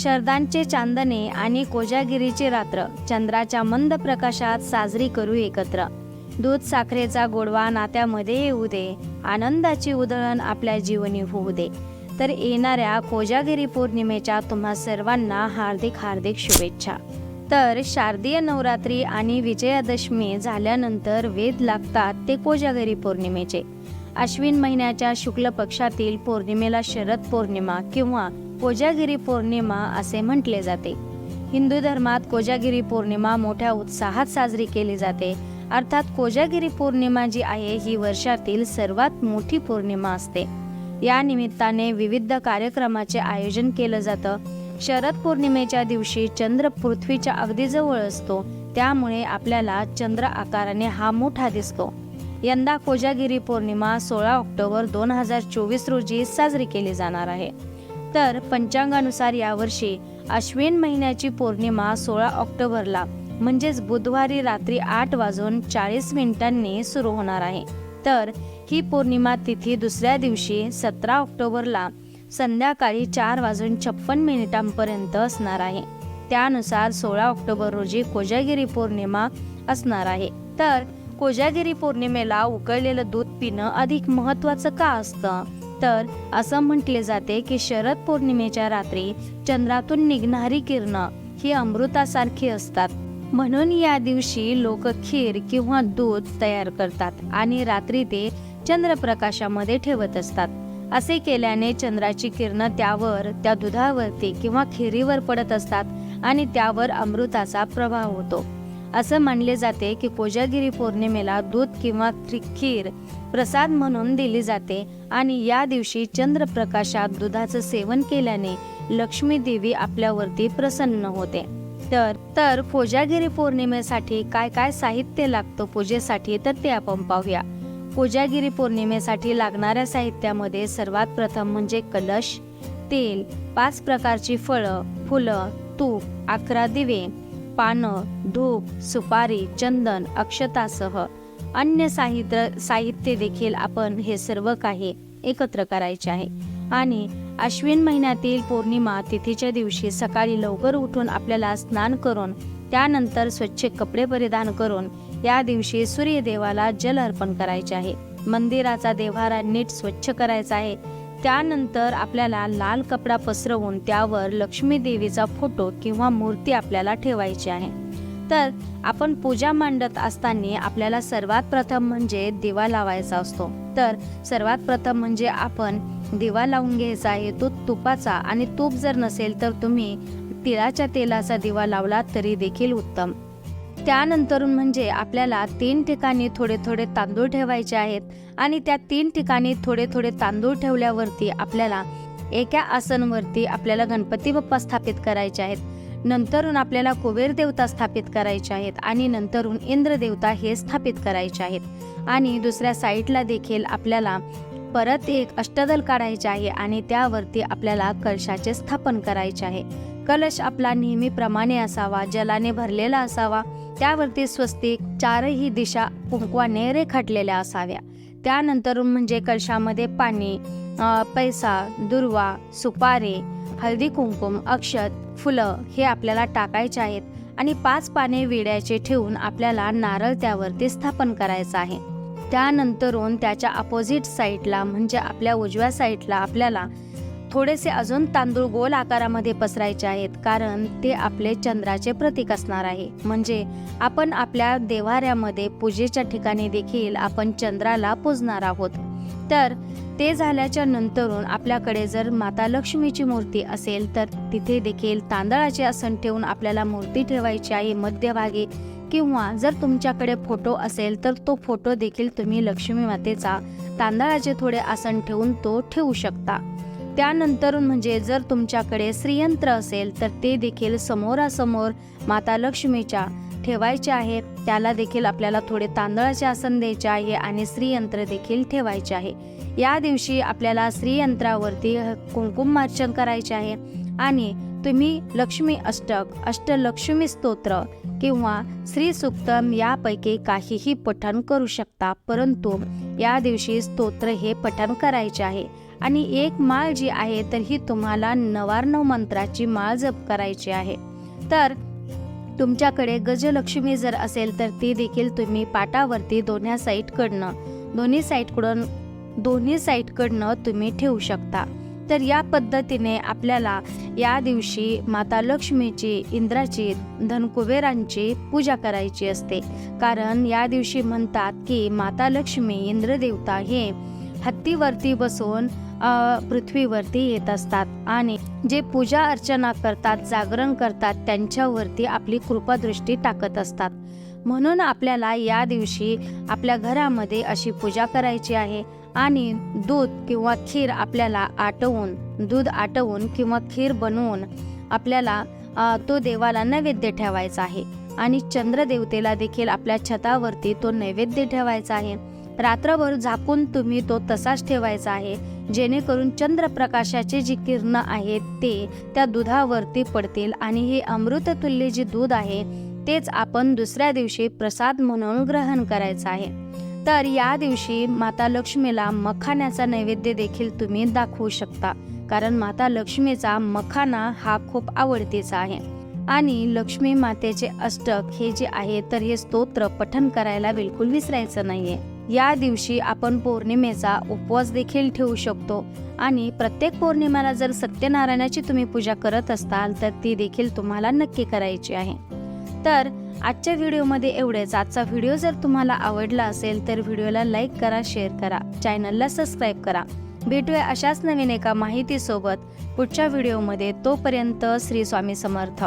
शरदांचे चांदणे आणि कोजागिरीची रात्र चंद्राच्या मंद प्रकाशात साजरी करू एकत्र. दूध साखरेचा गोडवा नात्यामध्ये येऊ दे, आनंदाची उधळण आपल्या जीवनी होऊ दे. तर येणाऱ्या कोजागिरी पौर्णिमेच्या तुम्हा सर्वांना हार्दिक हार्दिक शुभेच्छा. तर शारदीय नवरात्री आणि विजयादशमी झाल्यानंतर वेध लागतात ते कोजागिरी पौर्णिमेचे. अश्विन महिन्याच्या शुक्ल पक्षातील पौर्णिमेला शरद पौर्णिमा किंवा कोजागिरी पौर्णिमा असे म्हटले जाते. हिंदू धर्मात कोजागिरी पौर्णिमा मोठ्या उत्साहात साजरी केली जाते. अर्थात कोजागिरी पौर्णिमा जी आहे ही वर्षातील सर्वात मोठी पौर्णिमा असते. या निमित्ताने विविध कार्यक्रमाचे आयोजन केलं जातं. शरद पौर्णिमेच्या दिवशी चंद्र पृथ्वीच्या अगदी जवळ असतो, त्यामुळे आपल्याला चंद्र आकाराने हा मोठा दिसतो. यंदा कोजागिरी पौर्णिमा 16 ऑक्टोबर 2024 रोजी साजरी केली जाणार आहे. तर पंचांगानुसार यावर्षी अश्विन महिन्याची पौर्णिमा 16 ऑक्टोबरला म्हणजेच बुधवारी रात्री 8:40 सुरू होणार आहे. तर ही पौर्णिमा तिथी दुसऱ्या दिवशी 17 ऑक्टोबरला संध्याकाळी 4:56 असणार आहे. त्यानुसार 16 ऑक्टोबर रोजी कोजागिरी पौर्णिमा असणार आहे. तर कोजागिरी पौर्णिमेला उकळलेलं दूध पिणं अधिक महत्त्वाचं का असतं? तर असं म्हटले जाते की शरद पौर्णिमेच्या रात्री चंद्रातून निघणारी किरणं ही अमृतासारखी असतात. म्हणून या दिवशी लोक खीर किंवा दूध तयार करतात आणि रात्री ते चंद्रप्रकाशामध्ये ठेवत असतात. असे केल्याने चंद्राची किरणं त्या दुधावरती किंवा खिरीवर पडत असतात आणि त्यावर अमृताचा प्रभाव होतो. असं मानले जाते की कोजागिरी पौर्णिमेला दूध किंवा खीर प्रसाद म्हणून दिली जाते आणि या दिवशी चंद्रप्रकाशात दुधाचं सेवन केल्याने लक्ष्मी देवी आपल्यावरती प्रसन्न होते. तर कोजागिरी पौर्णिमेसाठी काय काय साहित्य लागतं पूजेसाठी, तर ते आपण पाहूया. कोजागिरी पौर्णिमेसाठी लागणाऱ्या साहित्यामध्ये सर्वात प्रथम म्हणजे कलश, तेल, 5 प्रकारची फळं, फुलं, तूप, 11 दिवे, पानं, धूप, सुपारी, चंदन, अक्षतासह अन्य साहित्य देखील आपण हे सर्व काही एकत्र करायचे आहे. आणि अश्विन महिन्यातील पौर्णिमा तिथीच्या दिवशी सकाळी लवकर उठून आपल्याला स्नान करून त्यानंतर स्वच्छ कपडे परिधान करून या दिवशी सूर्यदेवाला जल अर्पण करायचे आहे. मंदिराचा देव्हारा नीट स्वच्छ करायचा आहे. त्यानंतर आपल्याला लाल कपडा पसरवून त्यावर लक्ष्मी देवीचा फोटो किंवा मूर्ती आपल्याला ठेवायची आहे. तर आपण पूजा मांडत असताना आपल्याला सर्वात प्रथम म्हणजे दिवा लावायचा असतो. तर सर्वात प्रथम म्हणजे आपण दिवा लावून घ्यायचा आहे तो तुपाचा, आणि तूप जर नसेल तर तुम्ही तिळाच्या तेलाचा दिवा लावला तरी देखील उत्तम. त्यानंतर म्हणजे आपल्याला 3 ठिकाणी थोडे थोडे तांदूळ ठेवायचे आहेत आणि त्या 3 ठिकाणी थोडे थोडे तांदूळ ठेवल्यावरती आपल्याला एका आसनवरती आपल्याला गणपती बाप्पा स्थापित करायचे आहेत. नंतरून आपल्याला कुबेर देवता स्थापित करायचे आहेत आणि नंतरून इंद्र देवता हे स्थापित करायचे आहेत. आणि दुसऱ्या साईडला देखील आपल्याला परत एक अष्टदल काढायचे आहे आणि त्यावरती आपल्याला कलशाचे स्थापन करायचे आहे. कलश आपला नेहमीप्रमाणे असावा, जलाने भरलेला असावा, त्यावरती स्वस्तिक 4ही दिशा कुंकवाने रेखाटलेल्या असाव्या. त्यानंतर म्हणजे कलशामध्ये पाणी, पैसा, दुर्वा, सुपारी, हळदी कुंकुम, अक्षत, फुलं हे आपल्याला टाकायचे आहेत आणि 5 पाने विड्याचे ठेवून आपल्याला नारळ त्यावरती स्थापन करायचा आहे. त्यानंतरून त्याच्या अपोजिट साईडला म्हणजे आपल्या उजव्या साईडला आपल्याला थोडेसे अजून तांदूळ गोल आकारामध्ये पसरायचे आहेत, कारण ते आपले चंद्राचे प्रतीक असणार आहे. म्हणजे आपण आपल्या देव्हाऱ्यामध्ये पूजेच्या ठिकाणी देखील आपण चंद्राला पूजणार आहोत. तर ते झाल्याच्या नंतरून आपल्याकडे जर माता लक्ष्मीची मूर्ती असेल तर तिथे देखील तांदळाचे आसन ठेवून आपल्याला मूर्ती ठेवायची आहे मध्यभागी, किंवा जर तुमच्याकडे फोटो असेल तर तो फोटो देखील तुम्ही लक्ष्मी मातेचा तांदळाचे थोडे आसन ठेवून तो ठेवू शकता. त्यानंतर म्हणजे जर तुमच्याकडे श्रीयंत्र असेल तर ते देखील समोरासमोर माता लक्ष्मीच्या ठेवायचे आहे. त्याला देखील आपल्याला थोडे तांदळाचे आसन द्यायचे आहे आणि श्रीयंत्र देखील ठेवायचे आहे. या दिवशी आपल्याला श्रीयंत्रावरती कुंकुमार्चन करायचे आहे आणि तुम्ही लक्ष्मी अष्टक, अष्टलक्ष्मी स्तोत्र किंवा श्री सूक्तम यापैकी काहीही पठण करू शकता, परंतु या दिवशी स्तोत्र हे पठण करायचे आहे. आणि एक माळ जी आहे तर ही तुम्हाला नवार्णव मंत्राची माळ जप करायची आहे. तर तुमच्याकडे गजलक्ष्मी जर असेल तर ती देखील तुम्ही पाटावरती दोन्ही साईडकडनं तुम्ही ठेवू शकता. तर या पद्धतीने आपल्याला या दिवशी माता लक्ष्मीची, इंद्राची, धनकुबेरांची पूजा करायची असते. कारण या दिवशी म्हणतात की माता लक्ष्मी, इंद्रदेवता हे हत्तीवरती बसून पृथ्वीवरती येत असतात आणि जे पूजा अर्चना करतात, जागरण करतात त्यांच्यावरती आपली कृपादृष्टी टाकत असतात. म्हणून आपल्याला या दिवशी आपल्या घरामध्ये अशी पूजा करायची आहे आणि दूध किंवा खीर आपल्याला दूध आटवून किंवा खीर बनवून आपल्याला तो देवाला नैवेद्य ठेवायचा आहे आणि चंद्रदेवतेला देखील आपल्या छतावरती तो नैवेद्य ठेवायचा आहे. रात्रभर झाकून तुम्ही तो तसाच ठेवायचा आहे, जेणेकरून चंद्रप्रकाशाचे जी किरण आहेत ते त्या दुधावरती पडतील आणि हे अमृततुल्य जे दूध आहे तेच आपण दुसऱ्या दिवशी प्रसाद म्हणून ग्रहण करायचं आहे. तर या दिवशी माता लक्ष्मीला मखाण्याचा नैवेद्य देखील तुम्ही दाखवू शकता, कारण माता लक्ष्मीचा मखाना हा खूप आवडतीचा आहे. आणि लक्ष्मी मातेचे अष्टक हे जे आहे तर हे स्तोत्र पठण करायला बिलकुल विसरायचं नाहीये. या दिवशी आपण पौर्णिमेचा उपवास देखील ठेवू शकतो आणि प्रत्येक पौर्णिमेला जर सत्यनारायणाची तुम्ही पूजा करत असाल तर ती देखील तुम्हाला नक्की करायची आहे. तर आजच्या व्हिडिओमध्ये एवढेच. आजचा व्हिडिओ जर तुम्हाला आवडला असेल तर व्हिडिओला लाईक करा, शेअर करा, चॅनलला सबस्क्राईब करा. भेटूया अशाच नवीन एका माहितीसोबत पुढच्या व्हिडिओमध्ये. तोपर्यंत श्री स्वामी समर्थ.